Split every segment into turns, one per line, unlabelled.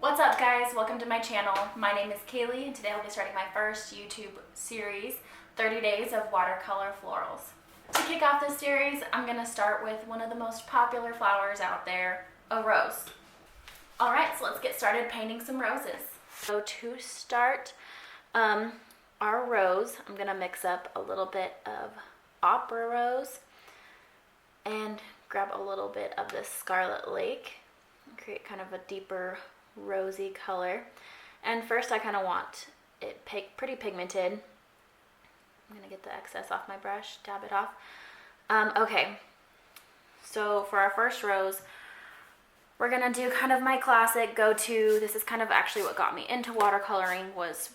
What's up, guys? Welcome to my channel. My name is Kaylee and today I'll be starting my first YouTube series, 30 Days of Watercolor Florals. To kick off this series, I'm going to start with one of the most popular flowers out there, a rose. Alright, so let's get started painting some roses. So to start our rose, I'm going to mix up a little bit of opera rose and grab a little bit of this Scarlet Lake and create kind of a deeper rosy color. And first I kind of want it pretty pigmented. I'm gonna get the excess off my brush, dab it off. Okay, so for our first rose, we're gonna do kind of my classic go-to. This is kind of actually what got me into watercoloring, was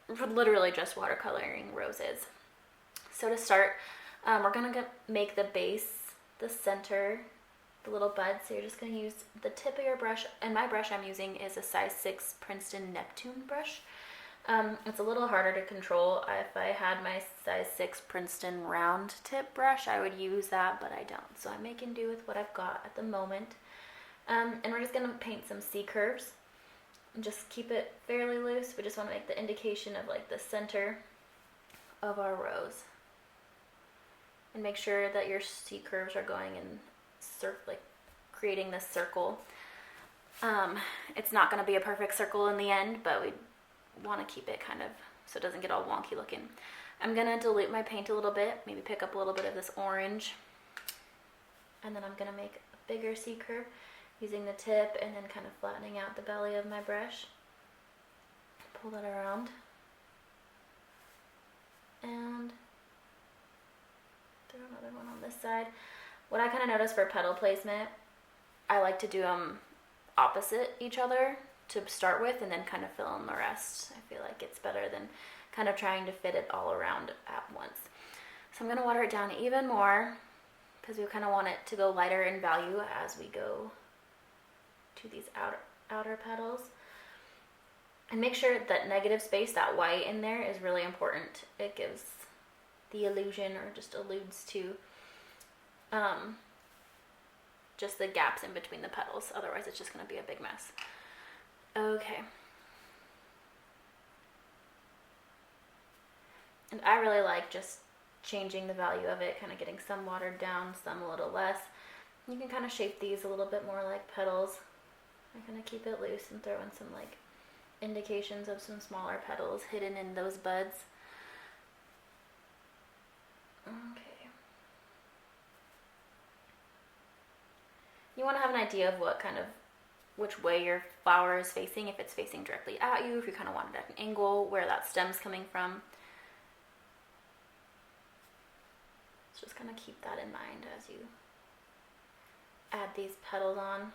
literally just watercoloring roses. So to start, we're gonna make the base, the center, the little buds. So you're just going to use the tip of your brush, and my brush I'm using is a size 6 Princeton Neptune brush. It's a little harder to control. If I had my size 6 Princeton round tip brush, I would use that, but I don't. So I'm making do with what I've got at the moment. And we're just going to paint some C curves. Just keep it fairly loose. We just want to make the indication of like the center of our rose. And make sure that your C curves are going in like creating this circle. It's not going to be a perfect circle in the end, but we want to keep it kind of so it doesn't get all wonky looking. I'm going to dilute my paint a little bit, maybe pick up a little bit of this orange, and then I'm going to make a bigger C curve using the tip and then kind of flattening out the belly of my brush. Pull that around and throw another one on this side. What I kind of noticed for petal placement, I like to do them opposite each other to start with and then kind of fill in the rest. I feel like it's better than kind of trying to fit it all around at once. So I'm going to water it down even more because we kind of want it to go lighter in value as we go to these outer petals. And make sure that negative space, that white in there, is really important. It gives the illusion, or just alludes to just the gaps in between the petals. Otherwise it's just going to be a big mess. Okay. And I really like just changing the value of it, kind of getting some watered down, some a little less. You can kind of shape these a little bit more like petals. I kind of keep it loose and throw in some like indications of some smaller petals hidden in those buds. Okay. You want to have an idea of which way your flower is facing. If it's facing directly at you, if you kind of want it at an angle, where that stem's coming from. So just kind of keep that in mind as you add these petals on.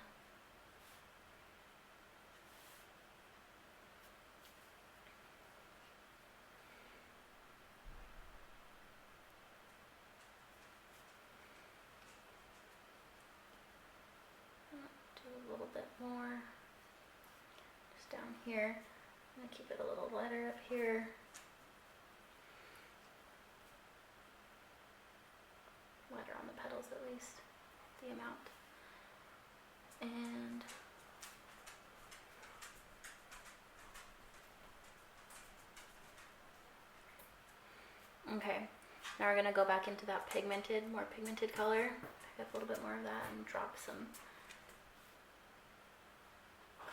A little bit more just down here. I'm going to keep it a little lighter up here. Lighter on the petals at least, the amount. And okay, now we're going to go back into that more pigmented color. Pick up a little bit more of that and drop some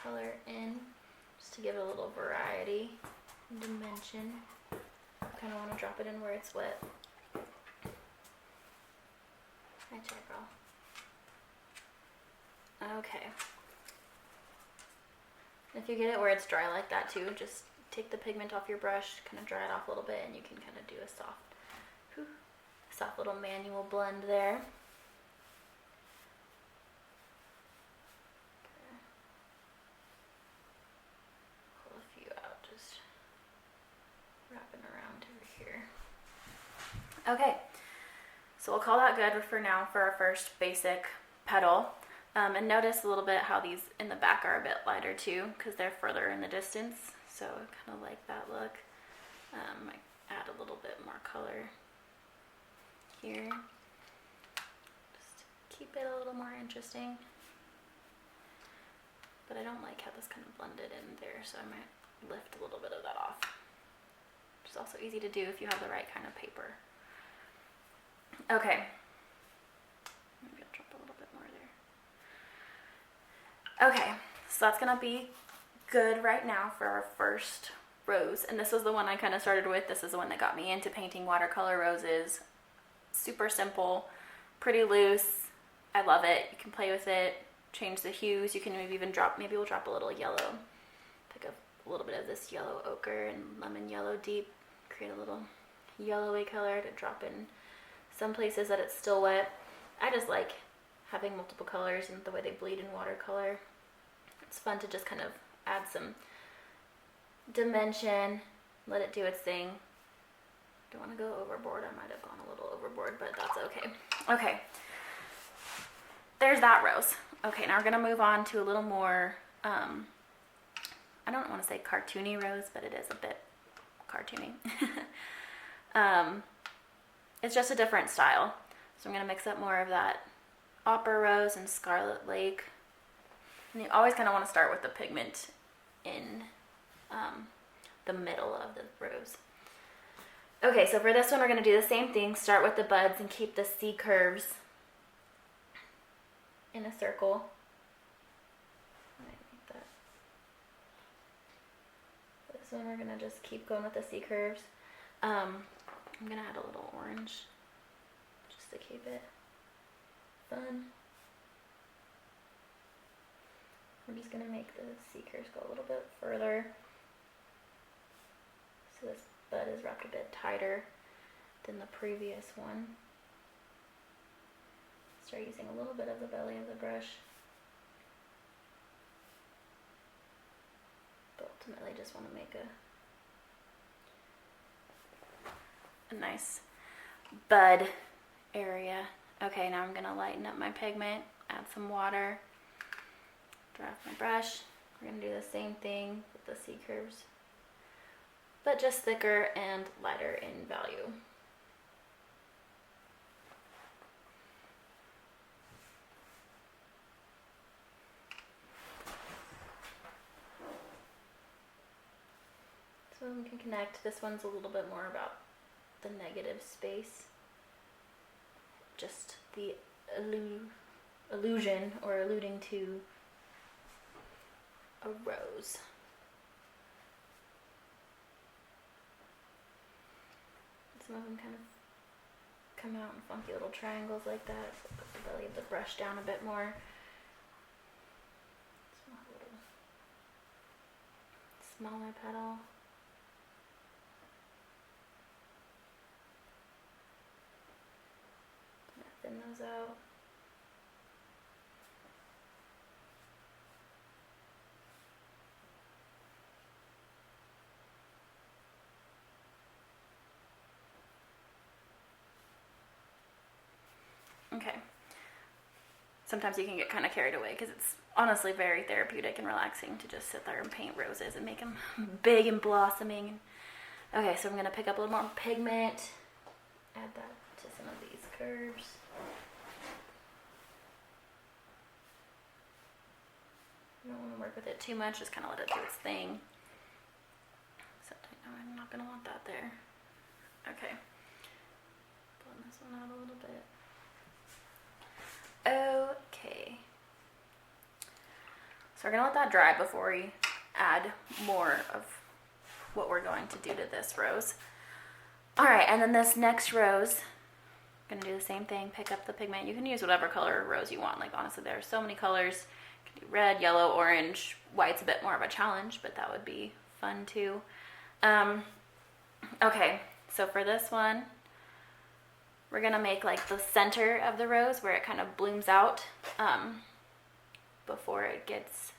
color in, just to give it a little variety and dimension. Kind of want to drop it in where it's wet. Hi, girl. Okay. If you get it where it's dry like that too, just take the pigment off your brush, kind of dry it off a little bit, and you can kind of do a soft little manual blend there. Okay, so we'll call that good for now for our first basic petal. And notice a little bit how these in the back are a bit lighter too, because they're further in the distance. So I kind of like that look. I add a little bit more color here, just to keep it a little more interesting. but I don't like how this kind of blended in there, so I might lift a little bit of that off. Which is also easy to do if you have the right kind of paper. Okay. Maybe I'll drop a little bit more there. Okay, so that's gonna be good right now for our first rose. And this was the one I kind of started with. This is the one that got me into painting watercolor roses. Super simple, pretty loose. I love it. You can play with it, change the hues. You can maybe even drop, maybe we'll drop a little yellow. Pick up a little bit of this yellow ochre and lemon yellow deep. Create a little yellowy color to drop in some places that it's still wet. I just like having multiple colors and the way they bleed in watercolor. It's fun to just kind of add some dimension, let it do its thing. Don't want to go overboard. I might have gone a little overboard, but that's okay. Okay, there's that rose. Okay, now we're gonna move on to a little more, I don't want to say cartoony rose, but it is a bit cartoony. It's just a different style. So I'm gonna mix up more of that opera rose and scarlet lake. And you always kind of want to start with the pigment in the middle of the rose. Okay, so for this one, we're going to do the same thing. Start with the buds and keep the C curves in a circle. This one, we're going to just keep going with the C curves. I'm going to add a little orange just to keep it fun. I'm just going to make the C curves go a little bit further. So this bud is wrapped a bit tighter than the previous one. Start using a little bit of the belly of the brush. But ultimately just want to make a nice bud area. Okay, now I'm going to lighten up my pigment, add some water, dry off my brush. We're going to do the same thing with the C curves, but just thicker and lighter in value. So we can connect. This one's a little bit more about the negative space. Just the illusion or alluding to a rose. Some of them kind of come out in funky little triangles like that. So put the belly of the brush down a bit more. So a little smaller petal. Thin those out. Okay. Sometimes you can get kind of carried away because it's honestly very therapeutic and relaxing to just sit there and paint roses and make them big and blossoming. Okay, so I'm going to pick up a little more pigment, add that to some of these curves. You don't want to work with it too much, just kind of let it do its thing. Except I know I'm not going to want that there. Okay. Blend this one out a little bit. Okay. So we're going to let that dry before we add more of what we're going to do to this rose. Alright, and then this next rose, I'm going to do the same thing. Pick up the pigment. You can use whatever color rose you want. Like, honestly, there are so many colors. You can do red, yellow, orange. White's a bit more of a challenge, but that would be fun too. Okay, so for this one, we're going to make like the center of the rose where it kind of blooms out before it gets,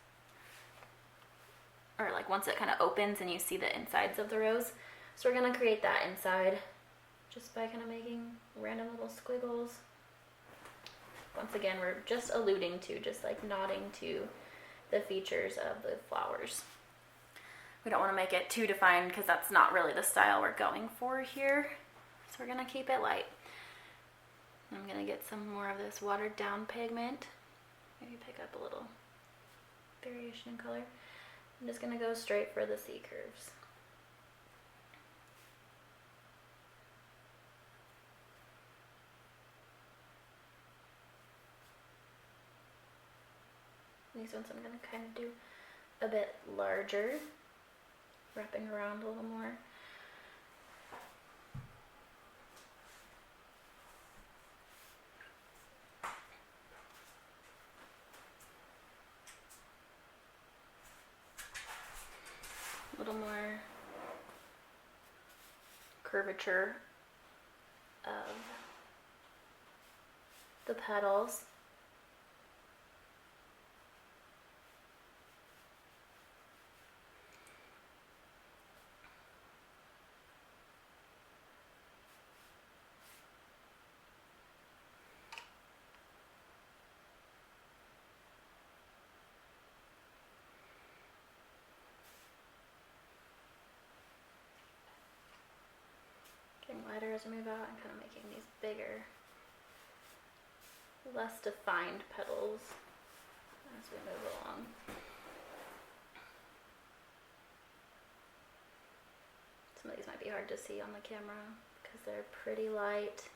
or like once it kind of opens and you see the insides of the rose. So we're going to create that inside just by kind of making random little squiggles. Once again, we're just alluding to, just like nodding to the features of the flowers. We don't want to make it too defined because that's not really the style we're going for here. So we're going to keep it light. I'm going to get some more of this watered down pigment. Maybe pick up a little variation in color. I'm just going to go straight for the C curves. These ones I'm going to kind of do a bit larger, wrapping around a little more. A little more curvature of the petals. Getting lighter as I move out and kind of making these bigger, less defined petals as we move along. Some of these might be hard to see on the camera because they're pretty light.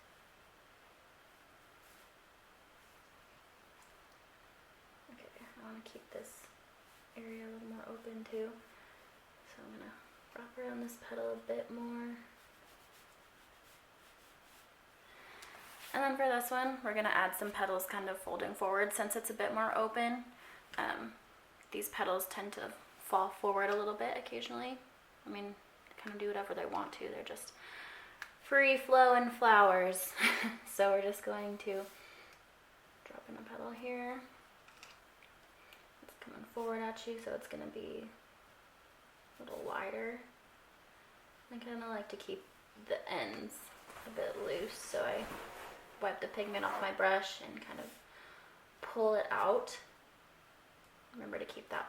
Okay, I want to keep this area a little more open too. So I'm going to wrap around this petal a bit more. And then for this one, we're going to add some petals kind of folding forward since it's a bit more open. These petals tend to fall forward a little bit occasionally. I mean, kind of do whatever they want to. They're just free flowing flowers. So we're just going to drop in a petal here. It's coming forward at you, so it's going to be a little wider. I kind of like to keep the ends a bit loose, so I wipe the pigment off my brush and kind of pull it out. Remember to keep that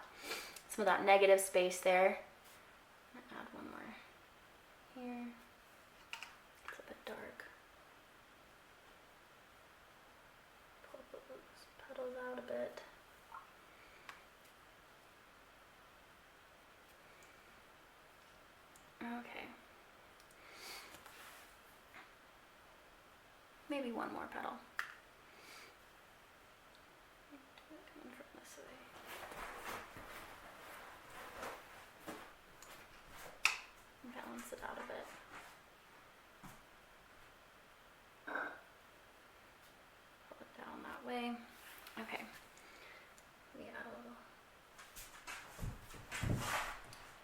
some of that negative space there. Add one more here. It's a bit dark. Pull those petals out a bit. Okay. Maybe one more petal. Coming from this way. Balance it out a bit. Pull it down that way. Okay. We add a little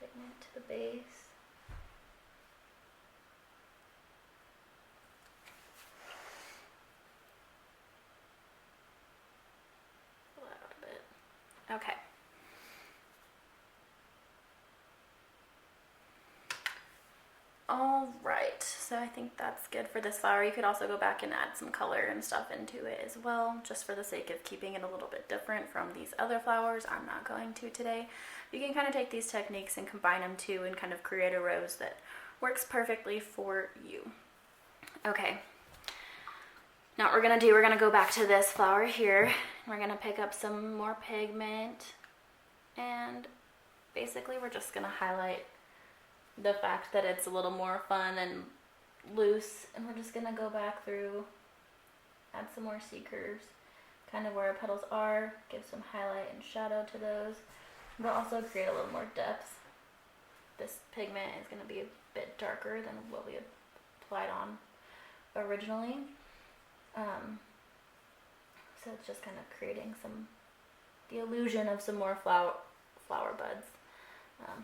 pigment to the base. Okay. All right, so I think that's good for this flower. You could also go back and add some color and stuff into it as well, just for the sake of keeping it a little bit different from these other flowers. I'm not going to today. You can kind of take these techniques and combine them too and kind of create a rose that works perfectly for you. Okay. Now what we're gonna go back to this flower here. We're gonna pick up some more pigment, and basically we're just gonna highlight the fact that it's a little more fun and loose, and we're just gonna go back through, add some more C curves, kind of where our petals are, give some highlight and shadow to those, but also create a little more depth. This pigment is gonna be a bit darker than what we applied on originally. So it's just kind of creating the illusion of some more flower buds,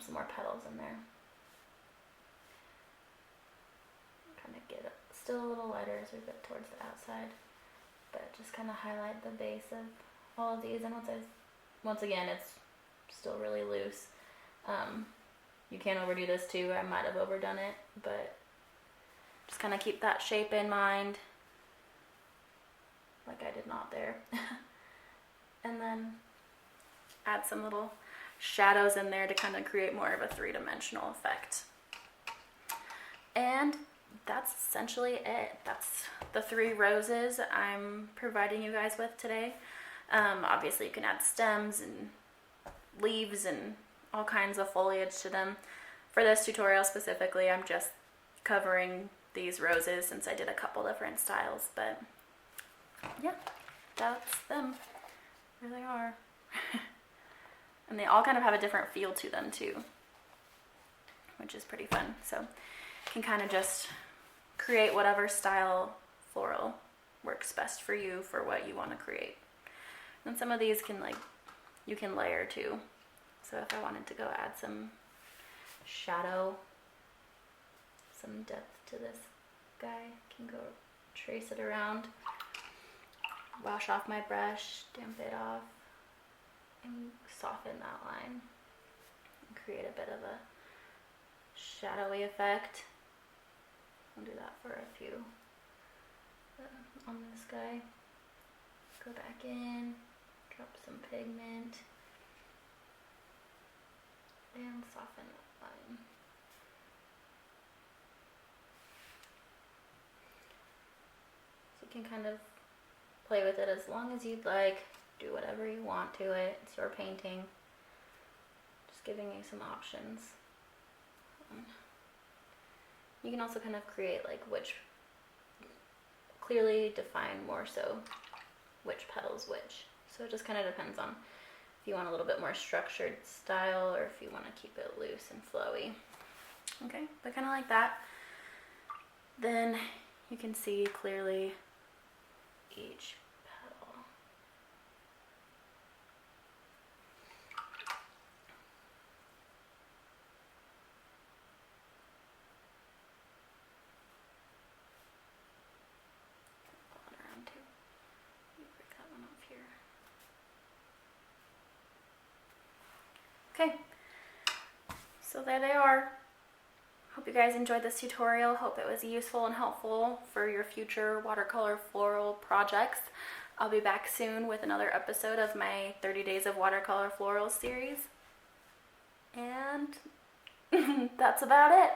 some more petals in there. Kind of get it still a little lighter as we get towards the outside, but just kind of highlight the base of all of these. And once again, it's still really loose. You can't overdo this too. I might have overdone it, but just kind of keep that shape in mind. Like I did not there. And then add some little shadows in there to kind of create more of a three-dimensional effect. And that's essentially it. That's the 3 roses I'm providing you guys with today. Obviously you can add stems and leaves and all kinds of foliage to them. For this tutorial specifically, I'm just covering these roses since I did a couple different styles, but yeah, that's them. There they are. And they all kind of have a different feel to them too, which is pretty fun. So you can kind of just create whatever style floral works best for you for what you want to create. And some of these can, like, you can layer too. So if I wanted to go add some shadow, some depth to this guy, I can go trace it around, wash off my brush, damp it off, and soften that line and create a bit of a shadowy effect. I'll do that for a few on this guy. Go back in, drop some pigment, and soften that line. So you can kind of play with it as long as you'd like. Do whatever you want to it. It's your painting. Just giving you some options. You can also kind of create like clearly define more so which petals which. So it just kind of depends on if you want a little bit more structured style or if you want to keep it loose and flowy. Okay, but kind of like that. Then you can see clearly each petal. Around too. Break that one off here. Okay, so there they are. Hope you guys enjoyed this tutorial. Hope it was useful and helpful for your future watercolor floral projects. I'll be back soon with another episode of my 30 Days of Watercolor Florals series. And that's about it.